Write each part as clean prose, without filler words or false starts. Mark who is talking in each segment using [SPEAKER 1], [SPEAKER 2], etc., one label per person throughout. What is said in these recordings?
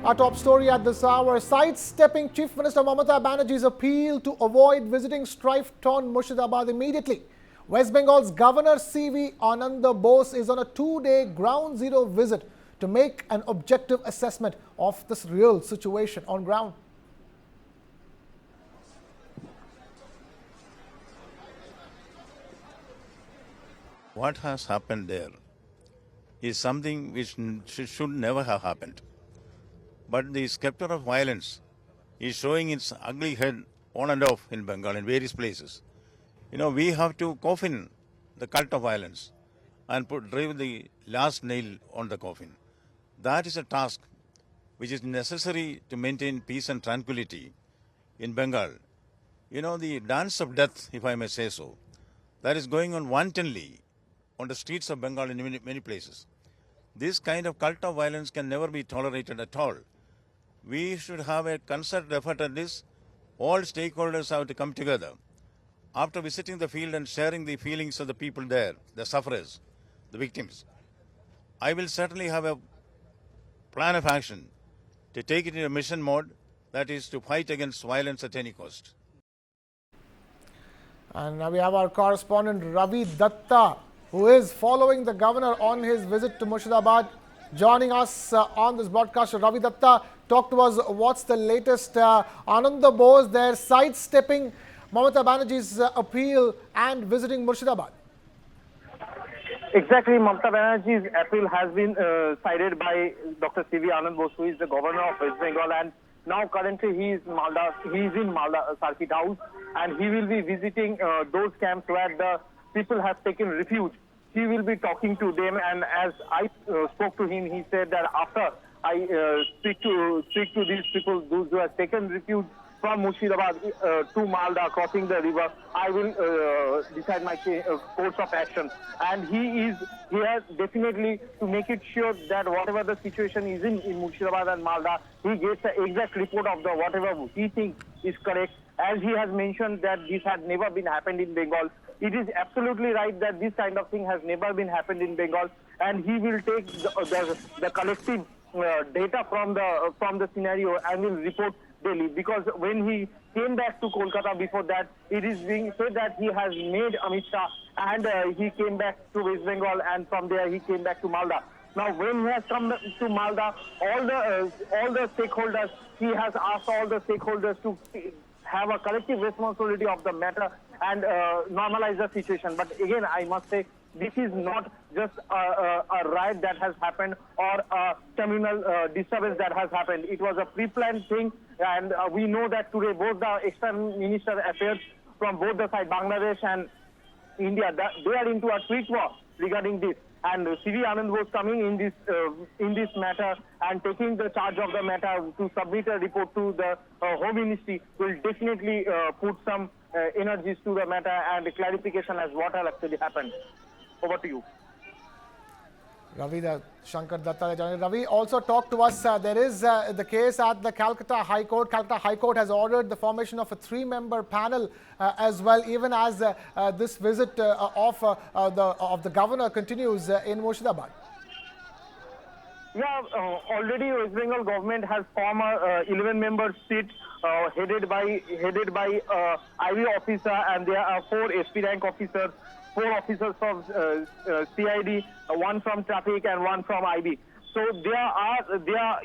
[SPEAKER 1] Our top story at this hour, sidestepping Chief Minister Mamata Banerjee's appeal to avoid visiting strife-torn Murshidabad immediately. West Bengal's Governor CV Ananda Bose is on a two-day ground zero visit to make an objective assessment of this real situation on ground.
[SPEAKER 2] What has happened there is something which should never have happened. But the scepter of violence is showing its ugly head on and off in Bengal in various places. You know, we have to coffin the cult of violence and drive the last nail on the coffin. That is a task which is necessary to maintain peace and tranquility in Bengal. You know, the dance of death, if I may say so, that is going on wantonly on the streets of Bengal in many places. This kind of cult of violence can never be tolerated at all. We should have a concerted effort at this. All stakeholders have to come together. After visiting the field and sharing the feelings of the people there, the sufferers, the victims, I will certainly have a plan of action to take it in a mission mode, that is to fight against violence at any cost.
[SPEAKER 1] And now we have our correspondent Ravi Datta, who is following the governor on his visit to Murshidabad, joining us on this broadcast. So Ravi Datta, talk to us, what's the latest? Ananda Bose there sidestepping Mamata Banerjee's appeal and visiting Murshidabad.
[SPEAKER 3] Exactly, Mamata Banerjee's appeal has been cited by Dr. CV Anand Bose, who is the governor of West Bengal, and now currently he is in Malda Circuit House, and he will be visiting those camps where the people have taken refuge. He will be talking to them, and as I spoke to him, he said that after I speak to these people, those who have taken refuge from Murshidabad to Malda, crossing the river, I will decide my course of action. And he has definitely to make it sure that whatever the situation is in Murshidabad and Malda, he gets the exact report of the whatever he thinks is correct. As he has mentioned that this had never been happened in Bengal. It is absolutely right that this kind of thing has never been happened in Bengal, and he will take the collective data from the scenario and will report daily. Because when he came back to Kolkata before that, it is being said that he has made Amit Shah, and he came back to West Bengal, and from there he came back to Malda. Now, when he has come to Malda, all the stakeholders, he has asked all the stakeholders to have a collective responsibility of the matter and normalize the situation. But again, I must say, this is not just a riot that has happened or a communal disturbance that has happened. It was a pre-planned thing, and we know that today both the external minister affairs from both the side, Bangladesh and India, they are into a tweet war regarding this. And CV Anand was coming in this matter and taking the charge of the matter to submit a report to the Home Ministry will definitely put some energies to the matter and clarification as what has actually happened. Over to you.
[SPEAKER 1] Ravi Shankar Datta. Ravi, also talk to us. There is the case at the Calcutta High Court. Calcutta High Court has ordered the formation of a three-member panel as well, even as this visit of the governor continues in Murshidabad.
[SPEAKER 3] Yeah, already West Bengal government has formed a 11-member seat headed by IB officer, and there are 4 SP rank officers, 4 officers from CID, 1 from traffic and 1 from IB. So there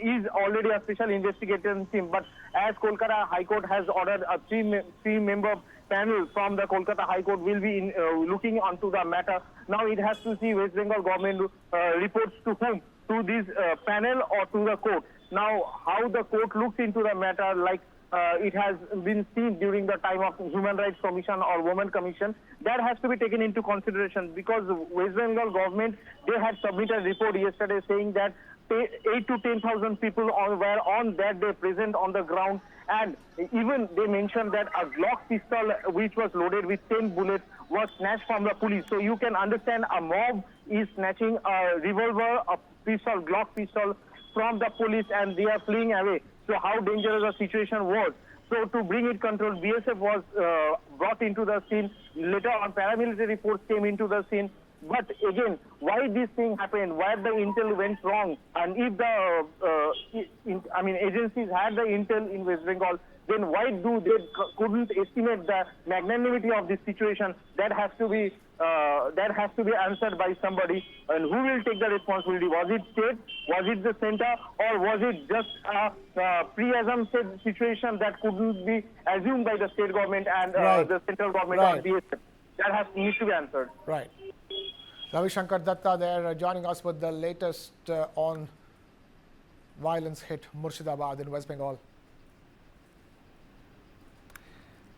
[SPEAKER 3] is already a special investigation team, but as Kolkata High Court has ordered a three-member panel from the Kolkata High Court will be looking onto the matter. Now it has to see West Bengal government reports to whom, to this panel or to the court. Now how the court looks into the matter, like it has been seen during the time of Human Rights Commission or Women Commission, that has to be taken into consideration, because West Bengal government, they had submitted a report yesterday saying that 8 to 10,000 people were on that day present on the ground, and even they mentioned that a Glock pistol which was loaded with 10 bullets was snatched from the police. So you can understand a mob is snatching a revolver, a pistol, Glock pistol from the police, and they are fleeing away. So how dangerous the situation was. So to bring it control, BSF was brought into the scene. Later on, paramilitary force came into the scene. But again, why this thing happened, where the intel went wrong, and if the agencies had the intel in West Bengal, then why couldn't estimate the magnanimity of this situation? That has to be answered by somebody. And who will take the responsibility? Was it state? Was it the center? Or was it just a pre-assumed situation that couldn't be assumed by the state government and the central government or BSF? That needs to be answered.
[SPEAKER 1] Right. Ravi Shankar Datta there joining us with the latest on violence hit Murshidabad in West Bengal.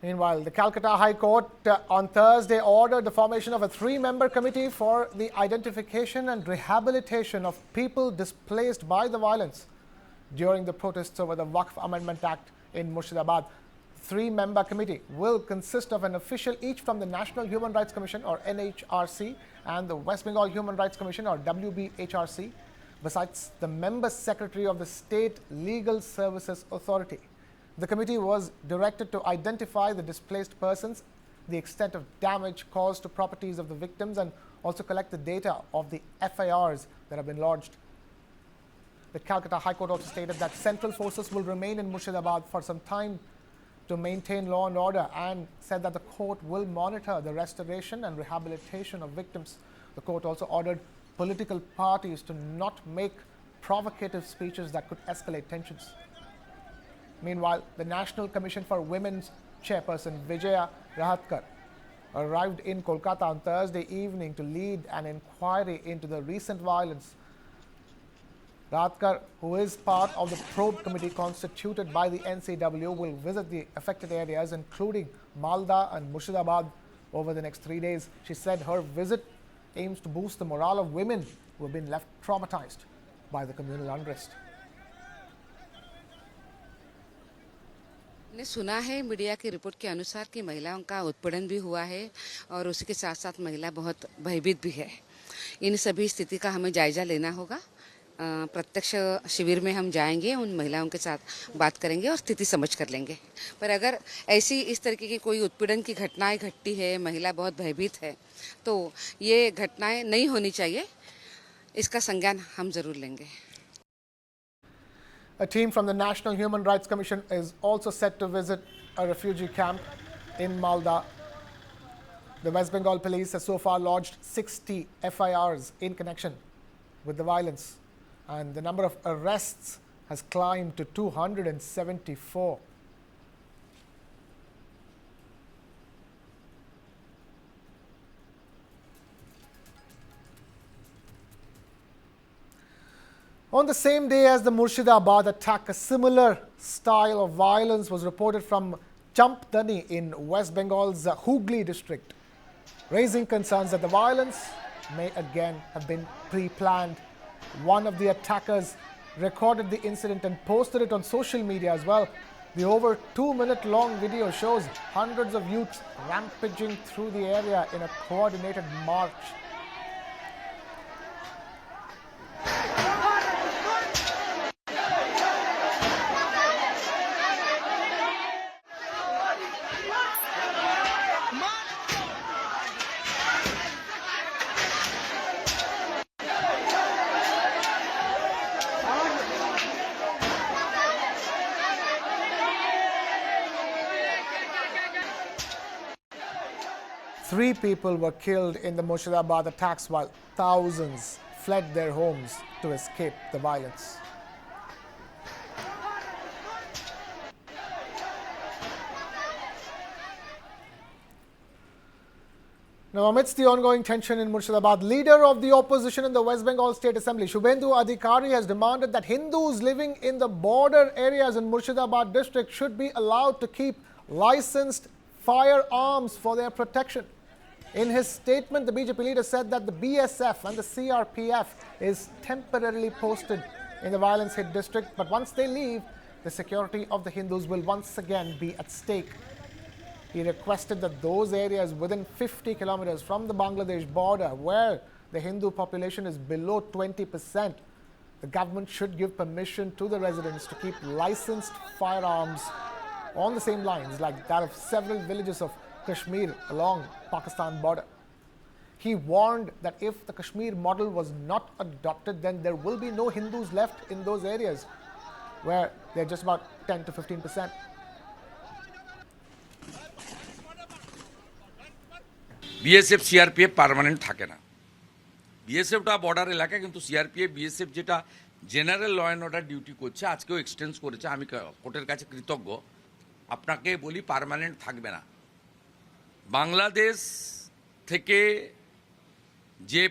[SPEAKER 1] Meanwhile, the Calcutta High Court on Thursday ordered the formation of a 3-member committee for the identification and rehabilitation of people displaced by the violence during the protests over the Waqf Amendment Act in Murshidabad. 3-member committee will consist of an official each from the National Human Rights Commission or NHRC and the West Bengal Human Rights Commission or WBHRC, besides the member secretary of the State Legal Services Authority. The committee was directed to identify the displaced persons, the extent of damage caused to properties of the victims, and also collect the data of the FIRs that have been lodged. The Calcutta High Court also stated that central forces will remain in Murshidabad for some time to maintain law and order, and said that the court will monitor the restoration and rehabilitation of victims. The court also ordered political parties to not make provocative speeches that could escalate tensions. Meanwhile, the National Commission for Women's chairperson Vijaya Rahatkar arrived in Kolkata on Thursday evening to lead an inquiry into the recent violence. Rahatkar, who is part of the probe committee constituted by the NCW, will visit the affected areas including Malda and Murshidabad over the next 3 days. She said her visit aims to boost the morale of women who have been left traumatized by the communal unrest.
[SPEAKER 4] ने सुना है media की report के अनुसार कि महिलाओं का उत्पीड़न भी हुआ है और उसी के साथ साथ महिला बहुत भयभीत भी है। इन सभी स्थिति का हमें जायजा लेना होगा। प्रत्यक्ष शिविर में हम जाएंगे, उन महिलाओं के साथ बात करेंगे और स्थिति समझ कर लेंगे। पर अगर ऐसी इस तरीके की कोई उत्पीड़न की घटनाएं घटती है, महिला बहुत भयभीत है, तो ये घटनाएं नहीं होनी चाहिए, इसका संज्ञान हम जरूर लेंगे।
[SPEAKER 1] A team from the National Human Rights Commission is also set to visit a refugee camp in Malda. The West Bengal police has so far lodged 60 FIRs in connection with the violence, and the number of arrests has climbed to 274. On the same day as the Murshidabad attack, a similar style of violence was reported from Champdani in West Bengal's Hooghly district, raising concerns that the violence may again have been pre-planned. One of the attackers recorded the incident and posted it on social media as well. The over 2-minute long video shows hundreds of youths rampaging through the area in a coordinated march. Three people were killed in the Murshidabad attacks while thousands fled their homes to escape the violence. Now, amidst the ongoing tension in Murshidabad, leader of the opposition in the West Bengal State Assembly, Suvendu Adhikari, has demanded that Hindus living in the border areas in Murshidabad district should be allowed to keep licensed firearms for their protection. In his statement, the BJP leader said that the BSF and the CRPF is temporarily posted in the violence-hit district, but once they leave, the security of the Hindus will once again be at stake. He requested that those areas within 50 kilometers from the Bangladesh border, where the Hindu population is below 20%, the government should give permission to the residents to keep licensed firearms on the same lines like that of several villages of Kashmir along Pakistan border. He warned that if the Kashmir model was not adopted, then there will be no Hindus left in those areas where they're just about 10 to 15%.
[SPEAKER 5] BSF CRPF permanent থাকে না। বিএসএফটা border এলাকা, কিন্তু CRPF BSF যেটা general law and order duty করছে, আজকেও এক্সটেন্স করেছে। আমি কোর্টের কাছে কৃতজ্ঞ। আপনাকে বলি, পার্মানেন্ট থাকবে না। বাংলাদেশ থেকে যে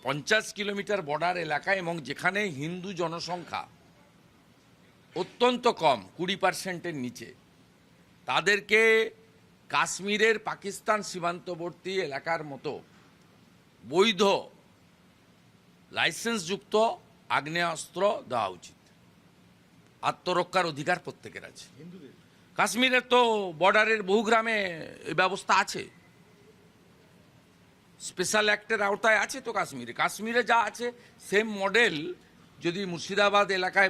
[SPEAKER 5] 50 কিলোমিটার বর্ডার এলাকা এবং যেখানে হিন্দু জনসংখ্যা অত্যন্ত কম, 20%-এর নিচে, তাদেরকে কাশ্মীরের পাকিস্তান সীমান্তবর্তী এলাকার মতো বৈধ লাইসেন্সযুক্ত আগ্নেয়াস্ত্র দেওয়া উচিত। আত্মরক্ষার অধিকার প্রত্যেকের আছে। কাশ্মীরের তো বর্ডারের বহু গ্রামে এই ব্যবস্থা আছে, স্পেশাল অ্যাক্টের আওতায় আছে। তো কাশ্মীরে যা আছে সেম মডেল যদি মুর্শিদাবাদ এলাকায়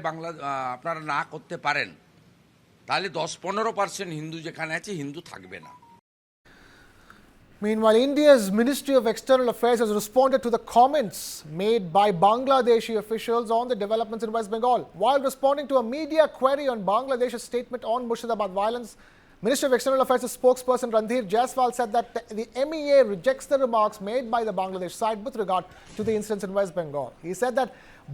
[SPEAKER 5] আপনারা না করতে পারেন, তাহলে 10-15% হিন্দু যেখানে আছে, হিন্দু থাকবে না।
[SPEAKER 1] Meanwhile, India's Ministry of External Affairs has responded to the comments made by Bangladeshi officials on the developments in West Bengal. While responding to a media query on Bangladesh's statement on Murshidabad violence, Ministry of External Affairs spokesperson Ranveer Jaiswal said that the MEA rejects the remarks made by the Bangladesh side with regard to the incidents in West Bengal. He said that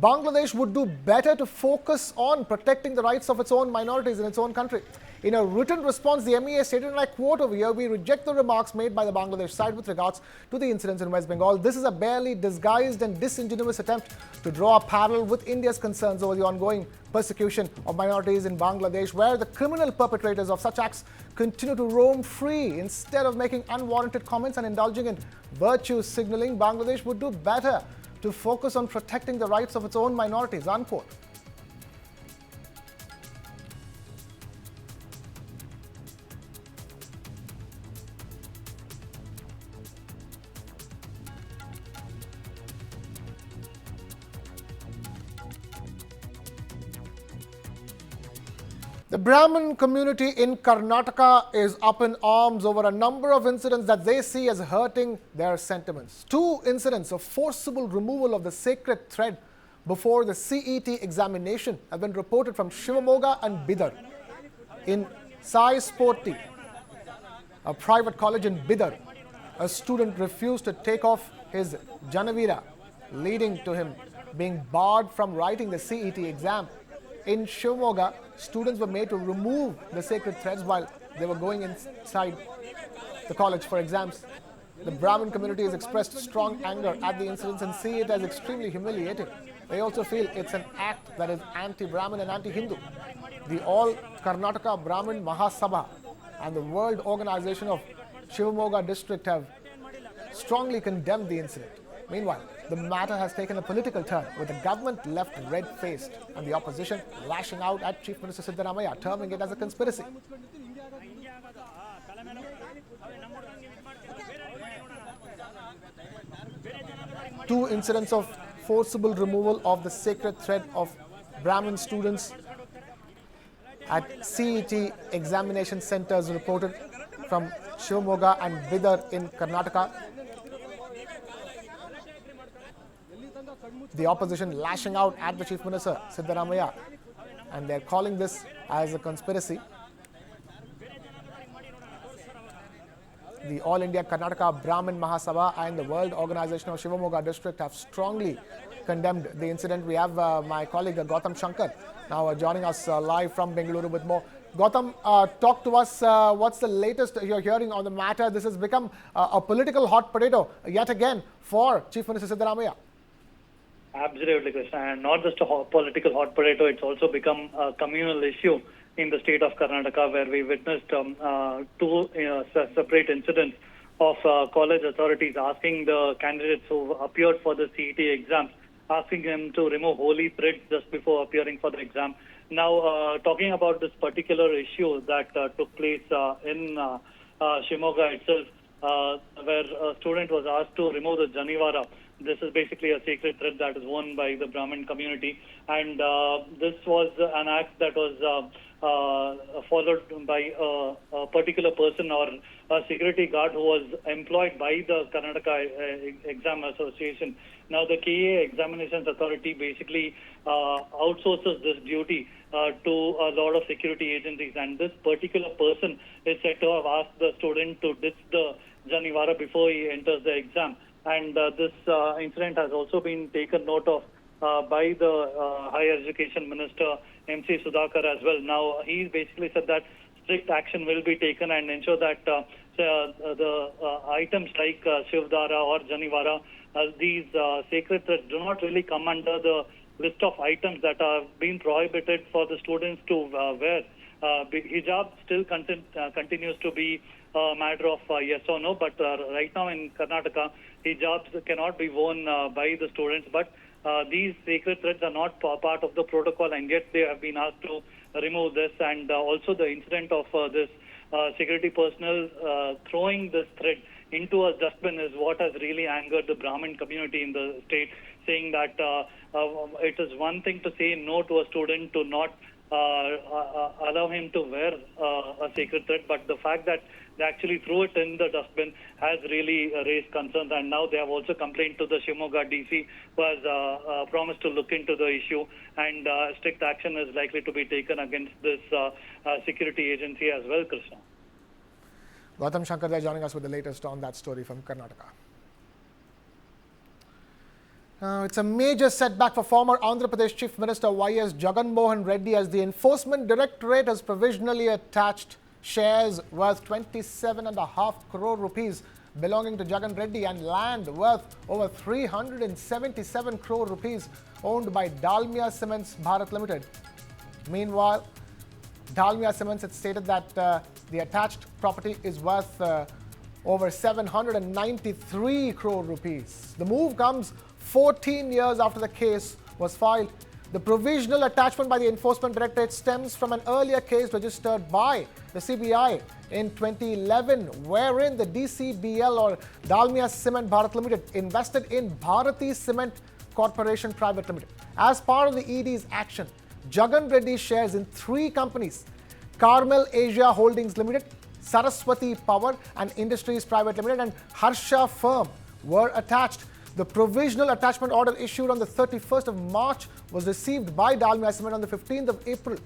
[SPEAKER 1] Bangladesh would do better to focus on protecting the rights of its own minorities in its own country. In a written response, the MEA stated, and I quote over here, "We reject the remarks made by the Bangladesh side with regards to the incidents in West Bengal. This is a barely disguised and disingenuous attempt to draw a parallel with India's concerns over the ongoing persecution of minorities in Bangladesh, where the criminal perpetrators of such acts continue to roam free. Instead of making unwarranted comments and indulging in virtue signaling, Bangladesh would do better to focus on protecting the rights of its own minorities," unquote. The Brahmin community in Karnataka is up in arms over a number of incidents that they see as hurting their sentiments. 2 incidents of forcible removal of the sacred thread before the CET examination have been reported from Shivamogga and Bidar. In Sai Sporti, a private college in Bidar, a student refused to take off his Janivara, leading to him being barred from writing the CET exam. In Shivamogga, students were made to remove the sacred threads while they were going inside the college for exams. The Brahmin community has expressed strong anger at the incidents and see it as extremely humiliating. They also feel it's an act that is anti-Brahmin and anti-Hindu. The All Karnataka Brahmin Mahasabha and the World Organization of Shivamogga District have strongly condemned the incident. Meanwhile, the matter has taken a political turn, with the government left red-faced and the opposition lashing out at Chief Minister Siddaramaiah, terming it as a conspiracy. Two incidents of forcible removal of the sacred thread of Brahmin students at CET examination centers reported from Shivamogga and Bidar in Karnataka. The opposition lashing out at the Chief Minister Siddaramaiah, and they're calling this as a conspiracy. The All India Karnataka Brahmin Mahasabha and the World Organization of Shivamogga District have strongly condemned the incident. We have my colleague Gautam Shankar now joining us live from Bengaluru with more. Gautam, talk to us. What's the latest you're hearing on the matter? This has become a political hot potato yet again for Chief Minister Siddaramaiah.
[SPEAKER 6] Absolutely, Krishna, and not just a political hot potato, it's also become a communal issue in the state of Karnataka, where we witnessed 2 separate incidents of college authorities asking the candidates who appeared for the CET exams, asking them to remove holy threads just before appearing for the exam. Now, talking about this particular issue that took place in Shimoga itself, where a student was asked to remove the Janivara. This is basically a sacred thread that is worn by the Brahmin community, and this was an act that was followed by a particular person or a security guard who was employed by the Karnataka Exam Association. Now, the KA Examinations Authority basically outsources this duty to a lot of security agencies, and this particular person is said to have asked the student to ditch the Janivara before he enters the exam. And this incident has also been taken note of by the Higher Education Minister, MC Sudhakar, as well. Now, he basically said that strict action will be taken and ensure that the items like Shivdara or Janivara, these sacred threads, do not really come under the list of items that are being prohibited for the students to wear. Hijab still continues to be a matter of yes or no, but right now in Karnataka, hijabs cannot be worn by the students, but these sacred threads are not part of the protocol, and yet they have been asked to remove this. And also the incident of this security personnel throwing this thread into a dustbin is what has really angered the Brahmin community in the state, saying that it is one thing to say no to a student, to not allow him to wear a sacred thread, but the fact that they actually threw it in the dustbin has really raised concerns. And now they have also complained to the Shimoga DC, who has promised to look into the issue, and strict action is likely to be taken against this security agency as well, Krishna.
[SPEAKER 1] Gautam Shankar there joining us with the latest on that story from Karnataka. It's a major setback for former Andhra Pradesh Chief Minister Y.S. Jagan Mohan Reddy, as the Enforcement Directorate has provisionally attached shares worth 27.5 crore rupees belonging to Jagan Reddy and land worth over 377 crore rupees owned by Dalmia Cements Bharat Limited. Meanwhile, Dalmia Cements had stated that the attached property is worth over 793 crore rupees. The move comes 14 years after the case was filed. The provisional attachment by the Enforcement Directorate stems from an earlier case registered by the CBI in 2011, wherein the DCBL, or Dalmia Cement Bharat Limited, invested in Bharati Cement Corporation Private Limited. As part of the ED's action, Jagan Reddy shares in 3 companies: Carmel Asia Holdings Limited, Saraswati Power and Industries Private Limited, and Harsha Firm were attached. The provisional attachment order issued on the 31st of March was received by Dalmia Cement on the 15th of April.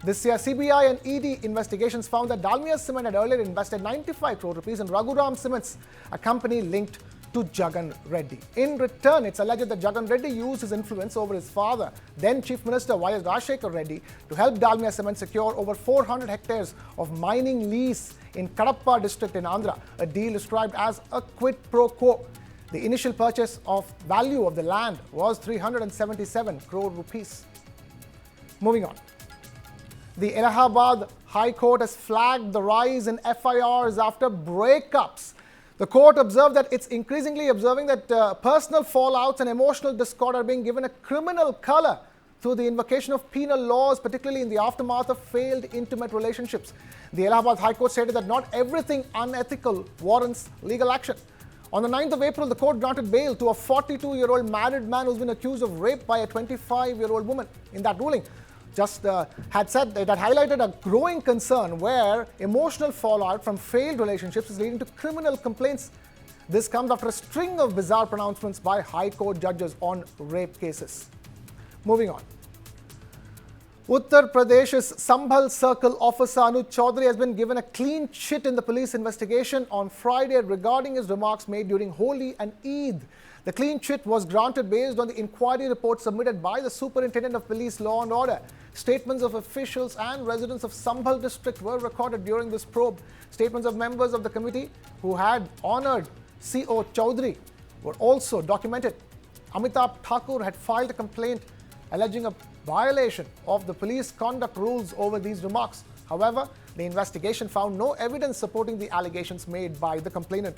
[SPEAKER 1] This year, CBI and ED investigations found that Dalmia Cement had earlier invested 95 crore rupees in Raghuram Cements, a company linked to Jagan Reddy. In return, it's alleged that Jagan Reddy used his influence over his father, then Chief Minister Y.S. Rajshekar Reddy, to help Dalmia Cement secure over 400 hectares of mining lease in Kadapa district in Andhra, a deal described as a quid pro quo. The initial purchase of value of the land was 377 crore rupees. Moving on. The Allahabad High Court has flagged the rise in FIRs after breakups. The court observed that it's increasingly observing that personal fallouts and emotional discord are being given a criminal color through the invocation of penal laws, particularly in the aftermath of failed intimate relationships. The Allahabad High Court stated that not everything unethical warrants legal action. On the 9th of April, the court granted bail to a 42-year-old married man who's been accused of rape by a 25-year-old woman. In that ruling, had said that highlighted a growing concern where emotional fallout from failed relationships is leading to criminal complaints. This comes after a string of bizarre pronouncements by High Court judges on rape cases. Moving on. Uttar Pradesh's Sambhal Circle officer Anuj Chaudhary has been given a clean chit in the police investigation on Friday regarding his remarks made during Holi and Eid. The clean chit was granted based on the inquiry report submitted by the Superintendent of Police Law and Order. Statements of officials and residents of Sambhal district were recorded during this probe. Statements of members of the committee who had honoured CO Chaudhary were also documented. Amitabh Thakur had filed a complaint alleging a violation of the police conduct rules over these remarks. However, the investigation found no evidence supporting the allegations made by the complainant.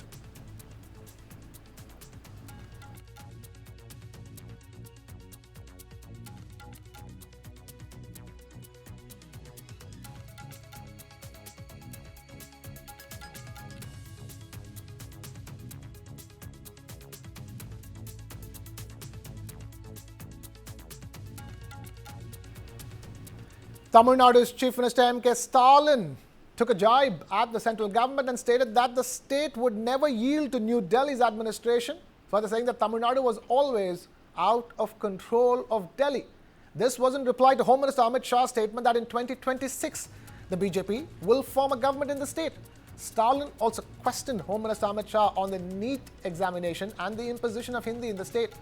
[SPEAKER 1] Tamil Nadu's Chief Minister M.K. Stalin took a jibe at the central government and stated that the state would never yield to New Delhi's administration, further saying that Tamil Nadu was always out of control of Delhi. This was in reply to Home Minister Amit Shah's statement that in 2026, the BJP will form a government in the state. Stalin also questioned Home Minister Amit Shah on the NEET examination and the imposition of Hindi in the state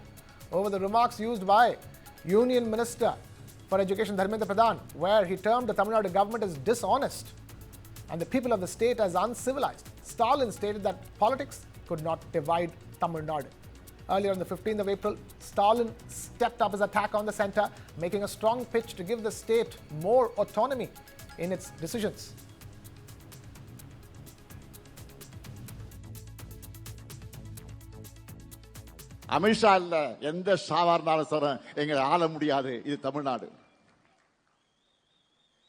[SPEAKER 1] over the remarks used by Union Minister for Education Dharmendra Pradhan, where he termed the Tamil Nadu government as dishonest and the people of the state as uncivilized. Stalin stated that politics could not divide Tamil Nadu. Earlier on the 15th of April, Stalin stepped up his attack on the centre, making a strong pitch to give the state more autonomy in its decisions.
[SPEAKER 7] Amit Shah இல்ல எந்த சாதாரண சாரும் எங்களை ஆள முடியாது. இது தமிழ்நாடு.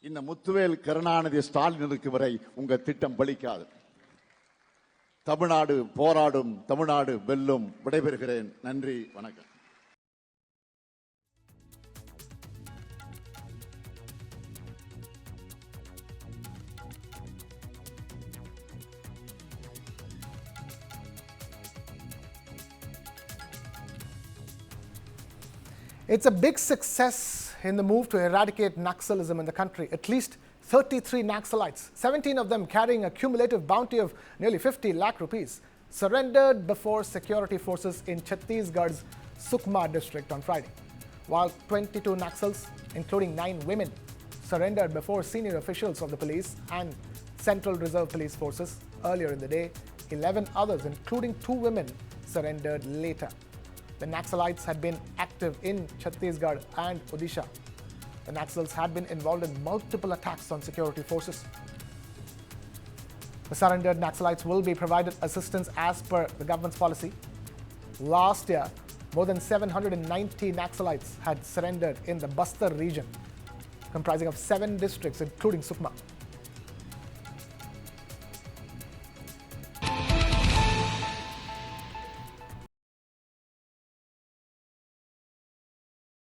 [SPEAKER 7] இந்த முத்துவேல் கருணாநிதி ஸ்டாலின் இருக்கும் வரை உங்க திட்டம் பலிக்காது. தமிழ்நாடு போராடும், தமிழ்நாடு வெல்லும். விடைபெறுகிறேன். நன்றி, வணக்கம்.
[SPEAKER 1] It's a big success in the move to eradicate Naxalism in the country. At least 33 Naxalites, 17 of them carrying a cumulative bounty of nearly 50 lakh rupees, surrendered before security forces in Chhattisgarh's Sukma district on Friday, while 22 Naxals, including 9 women, surrendered before senior officials of the police and Central Reserve Police Forces earlier in the day. 11 others, including 2 women, surrendered later. The Naxalites had been active in Chhattisgarh and Odisha. The Naxals had been involved in multiple attacks on security forces. The surrendered Naxalites will be provided assistance as per the government's policy. Last year, more than 790 Naxalites had surrendered in the Bastar region, comprising of 7 districts, including Sukma.